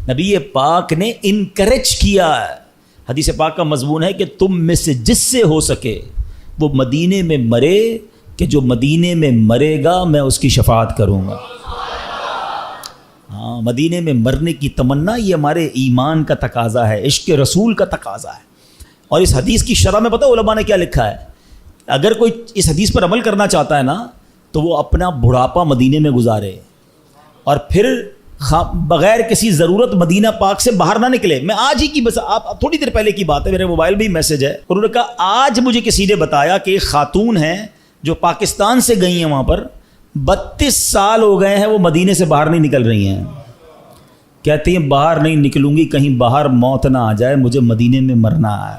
نبی پاک نے انکریج کیا ہے. حدیث پاک کا مضمون ہے کہ تم میں سے جس سے ہو سکے وہ مدینے میں مرے کہ جو مدینے میں مرے گا میں اس کی شفاعت کروں گا. ہاں، مدینے میں مرنے کی تمنا یہ ہمارے ایمان کا تقاضا ہے، عشق رسول کا تقاضا ہے. اور اس حدیث کی شرح میں پتہ علماء نے کیا لکھا ہے؟ اگر کوئی اس حدیث پر عمل کرنا چاہتا ہے نا تو وہ اپنا بڑھاپا مدینے میں گزارے اور پھر بغیر کسی ضرورت مدینہ پاک سے باہر نہ نکلے. میں آج ہی کی بس آپ تھوڑی دیر پہلے کی بات ہے، میرے موبائل میں ہی میسج ہے، انہوں نے کہا آج مجھے کسی نے بتایا کہ ایک خاتون ہیں جو پاکستان سے گئی ہیں، وہاں پر 32 سال ہو گئے ہیں وہ مدینے سے باہر نہیں نکل رہی ہیں. کہتی ہیں باہر نہیں نکلوں گی کہیں باہر موت نہ آ جائے، مجھے مدینے میں مرنا ہے.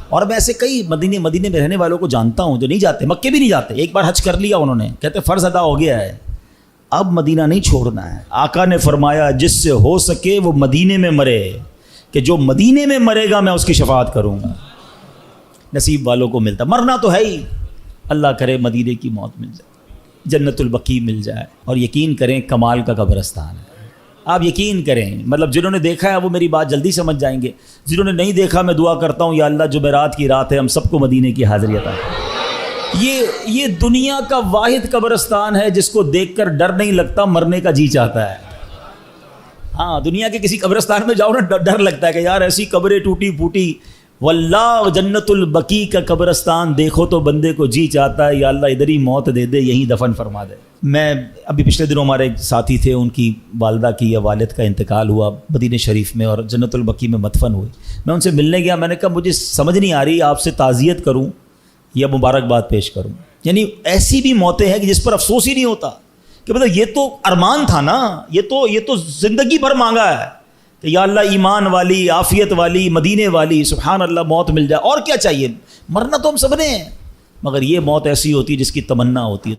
اور میں ایسے کئی مدینے میں رہنے والوں کو جانتا ہوں جو نہیں جاتے، مکے بھی نہیں جاتے. ایک بار حج کر لیا انہوں نے، کہتے فرض ادا ہو گیا ہے، اب مدینہ نہیں چھوڑنا ہے. آقا نے فرمایا جس سے ہو سکے وہ مدینے میں مرے کہ جو مدینے میں مرے گا میں اس کی شفاعت کروں گا. نصیب والوں کو ملتا، مرنا تو ہے ہی. اللہ کرے مدینے کی موت مل جائے، جنت البقیع مل جائے. اور یقین کریں کمال کا قبرستان ہے. آپ یقین کریں، مطلب جنہوں نے دیکھا ہے وہ میری بات جلدی سمجھ جائیں گے. جنہوں نے نہیں دیکھا میں دعا کرتا ہوں یا اللہ جمعرات کی رات ہے ہم سب کو مدینے کی حاضری عطا کرے. یہ دنیا کا واحد قبرستان ہے جس کو دیکھ کر ڈر نہیں لگتا، مرنے کا جی چاہتا ہے. ہاں، دنیا کے کسی قبرستان میں جاؤ نا ڈر لگتا ہے کہ یار ایسی قبریں ٹوٹی پھوٹی. واللہ جنت البقیع کا قبرستان دیکھو تو بندے کو جی چاہتا ہے یا اللہ ادھر ہی موت دے دے، یہیں دفن فرما دے. میں ابھی پچھلے دنوں ہمارے ایک ساتھی تھے، ان کی والدہ کی یا والد کا انتقال ہوا مدینہ شریف میں اور جنت البقیع میں مدفن ہوئی. میں ان سے ملنے گیا، میں نے کہا مجھے سمجھ نہیں آ رہی آپ سے تعزیت کروں یا مبارکباد پیش کروں. یعنی ایسی بھی موتیں ہیں کہ جس پر افسوس ہی نہیں ہوتا کہ مطلب یہ تو ارمان تھا نا، یہ تو زندگی بھر مانگا ہے کہ یا اللہ ایمان والی، عافیت والی، مدینے والی، سبحان اللہ موت مل جائے. اور کیا چاہیے؟ مرنا تو ہم سب نے ہیں، مگر یہ موت ایسی ہوتی ہے جس کی تمنا ہوتی ہے.